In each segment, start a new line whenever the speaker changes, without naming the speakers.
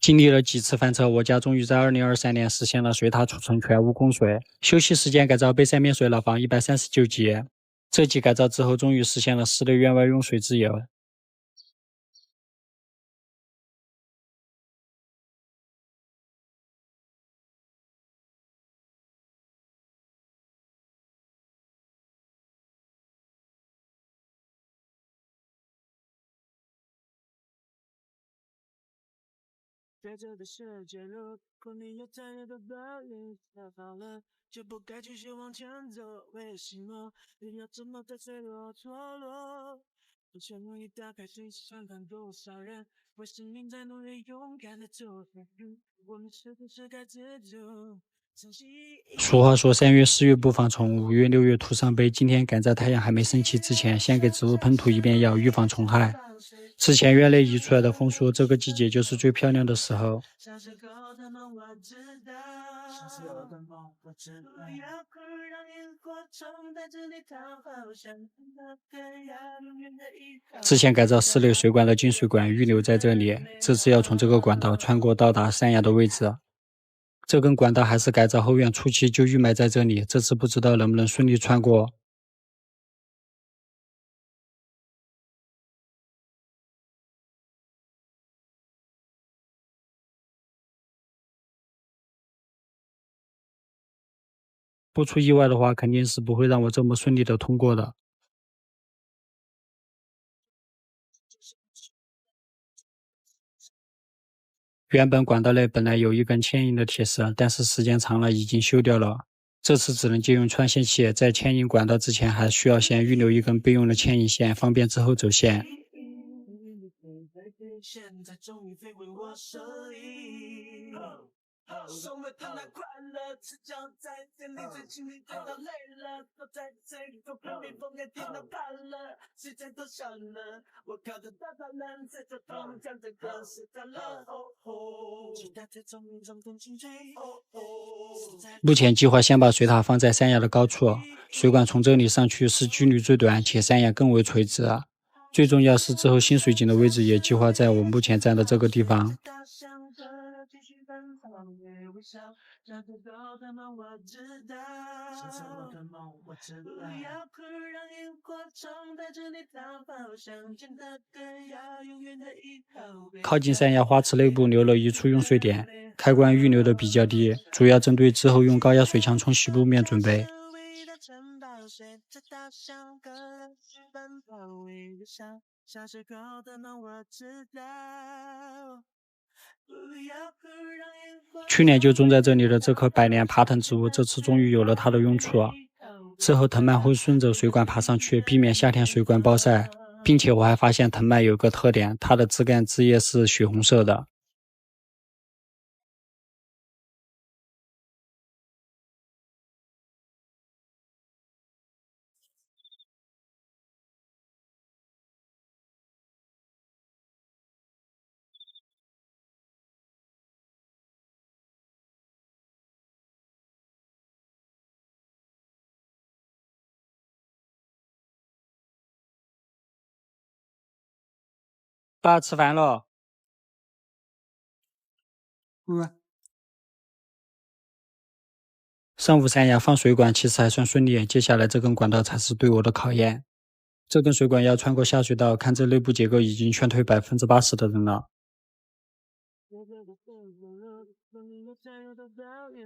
经历了几次翻车，我家终于在2023年实现了水塔储存全屋供水。休息时间改造北三面水牢房139级，这级改造之后，终于实现了室内院外用水自由。
在这个世界，如果你有太多的抱怨，太好了，就不该继续往前走。为什么人要这么的脆弱脱落？不全容易打开心上看多少人为生命在努力，勇敢的做人。我们是不是该知足？
俗话说，3月4月不防虫，5月6月土上杯。今天赶在太阳还没升起之前，先给植物喷涂一遍药，预防虫害。之前院内移出来的风说，这个季节就是最漂亮的时候。之前改造室内水管的进水管预留在这里，这次要从这个管道穿过到达山崖的位置。这根管道还是改造后院初期就预埋在这里，这次不知道能不能顺利穿过。不出意外的话，肯定是不会让我这么顺利的通过的。原本管道内本来有一根牵引的铁丝，但是时间长了已经锈掉了。这次只能借用穿线器，在牵引管道之前，还需要先预留一根备用的牵引线，方便之后走线。送了他那快乐，赤脚在田里最亲密，等到累了，都在这里头被蜜蜂给叮到怕了，时间都小了，我靠着大大人在这风讲这个是他了，期待在丛林中等进追，目前计划先把水塔放在山崖的高处，水管从这里上去是距离最短，且山崖更为垂直。最重要是之后新水井的位置也计划在我目前站的这个地方。靠近山崖花池内部留了一处用水点，开关预留的比较低，主要针对之后用高压水枪冲洗路面准备。去年就种在这里的这棵百年爬藤植物，这次终于有了它的用处。之后藤蔓会顺着水管爬上去，避免夏天水管暴晒。并且我还发现藤蔓有个特点，它的枝干枝叶是血红色的。爸，吃饭了。上午山崖放水管其实还算顺利，接下来这根管道才是对我的考验。这根水管要穿过下水道，看这内部结构已经劝退80%的人了。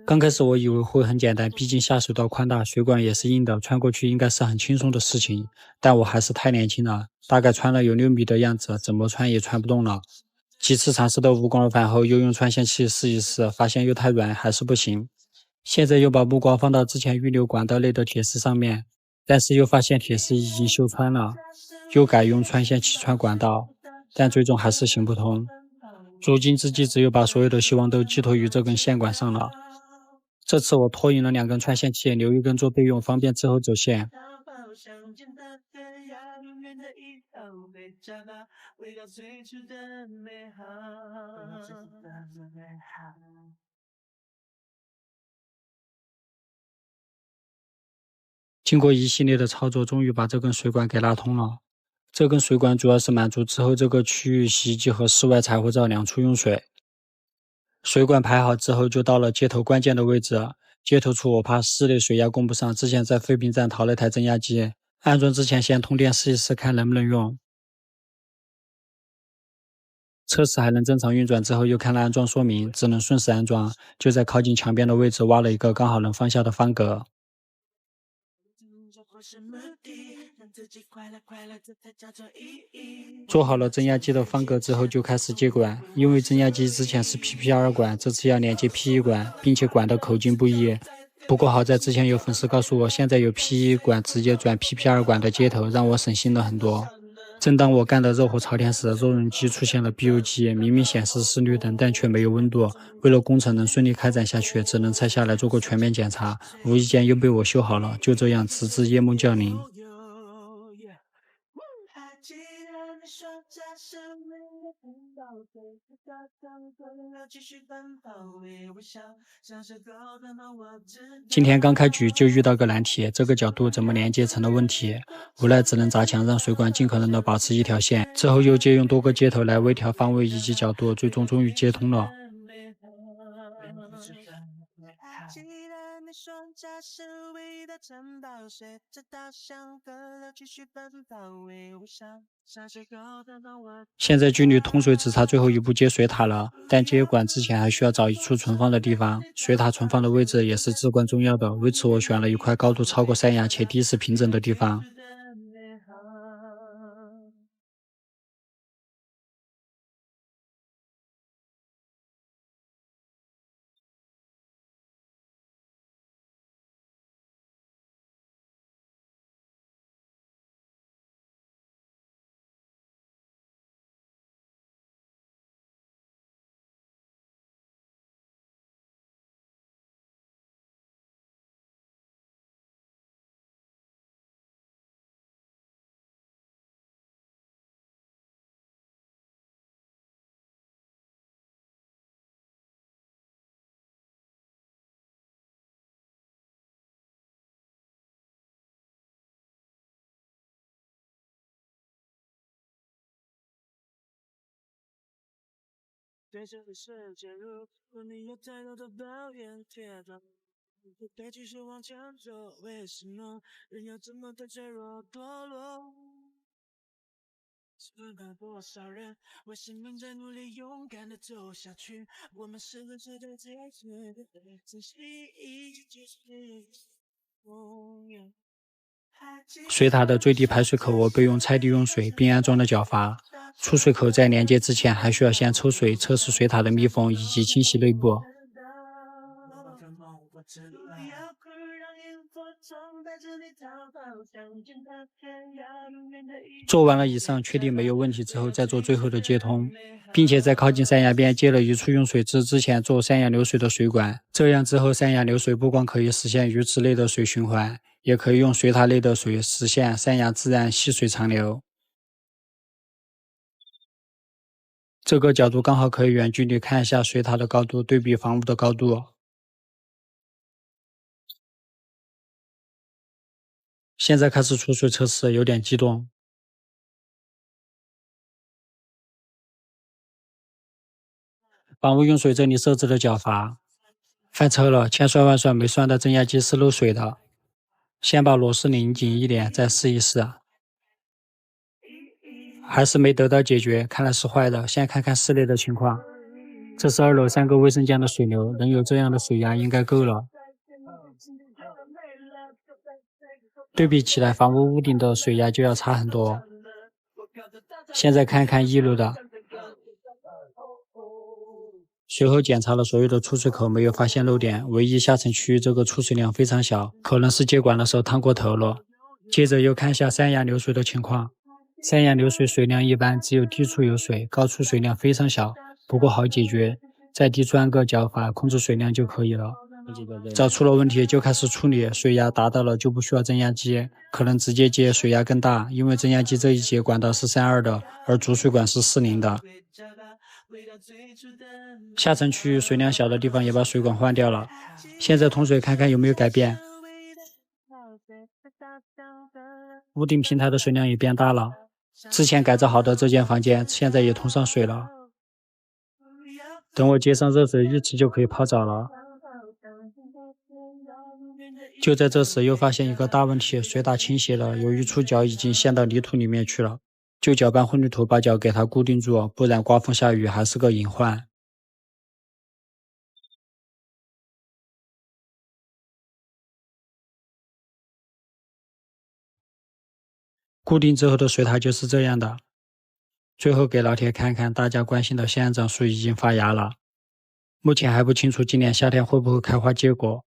刚开始我以为会很简单，毕竟下水道宽大，水管也是硬的，穿过去应该是很轻松的事情。但我还是太年轻了，大概穿了有6米的样子，怎么穿也穿不动了。几次尝试都无功而返后，又用穿线器试一试，发现又太软，还是不行。现在又把目光放到之前预留管道内的铁丝上面，但是又发现铁丝已经锈穿了，又改用穿线器穿管道，但最终还是行不通。如今之计只有把所有的希望都寄托于这根线管上了。这次我拖引了2根穿线器，留一根做备用，方便之后走线。经过一系列的操作，终于把这根水管给拉通了。这根水管主要是满足之后这个区域洗衣机和室外柴火灶2处用水。水管排好之后，就到了接头关键的位置。接头处我怕室内水压供不上，之前在废品站淘了台增压机，安装之前先通电试一试，看能不能用。测试还能正常运转之后，又看了安装说明，只能顺势安装，就在靠近墙边的位置挖了一个刚好能放下的方格。做好了增压机的方格之后，就开始接管。因为增压机之前是 PP2 管，这次要连接 P1 管，并且管的口径不一。不过好在之前有粉丝告诉我，现在有 P1 管直接转 PP2 管的接头，让我省心了很多。正当我干得热火朝天时，肉容机出现了 BU 机，明明显示是绿灯，但却没有温度。为了工程能顺利开展下去，只能拆下来做个全面检查，无意间又被我修好了。就这样，直至夜梦降临。今天刚开局就遇到个难题，这个角度怎么连接成了问题，无奈只能砸墙，让水管尽可能的保持一条线。之后又借用多个接头来微调方位以及角度，最终终于接通了。现在距离通水只差最后一步接水塔了，但接管之前还需要找一处存放的地方。水塔存放的位置也是至关重要的，为此我选了一块高度超过山崖且地势平整的地方。
对这个世界，如果你有太多的抱怨，贴着不该继续往前走。为什么人要这么的脆弱堕落？试看多少人为生命在努力，勇敢的走下去。我们是个值得坚持的，珍惜一直继续。
水塔的最低排水口我备用拆地用水，并安装了角阀。出水口在连接之前，还需要先抽水，测试水塔的密封以及清洗内部。做完了以上，确定没有问题之后，再做最后的接通，并且在靠近山崖边接了一处用水至之前做山崖流水的水管。这样之后，山崖流水不光可以实现鱼池内的水循环，也可以用水塔内的水实现山崖自然细水长流。这个角度刚好可以远距离看一下水塔的高度，对比房屋的高度。现在开始出水测试，有点激动。房屋用水这里设置了角阀，翻车了，千算万算没算到增压机是漏水的。先把螺丝拧紧一点，再试一试。还是没得到解决，看来是坏的。先看看室内的情况。这是2楼3个卫生间的水流，能有这样的水压应该够了。对比起来，房屋屋顶的水压就要差很多。现在看看1楼的。随后检查了所有的出水口，没有发现漏点，唯一下沉区域这个出水量非常小，可能是接管的时候烫过头了。接着又看一下山崖流水的情况。山崖流水水量一般，只有低处有水，高处水量非常小，不过好解决，在地钻个角阀控制水量就可以了。找出了问题就开始处理，水压达到了就不需要增压机，可能直接接水压更大，因为增压机这一节管道是32的，而主水管是40的。下沉区域水量小的地方也把水管换掉了，现在通水看看有没有改变。屋顶平台的水量也变大了，之前改造好的这间房间现在也通上水了。等我接上热水浴池就可以泡澡了。就在这时，又发现一个大问题：水塔倾斜了，由于触角已经陷到泥土里面去了，就搅拌混凝土把脚给它固定住，不然刮风下雨还是个隐患。固定之后的水塔就是这样的。最后给老铁看看大家关心的仙人掌树已经发芽了，目前还不清楚今年夏天会不会开花结果。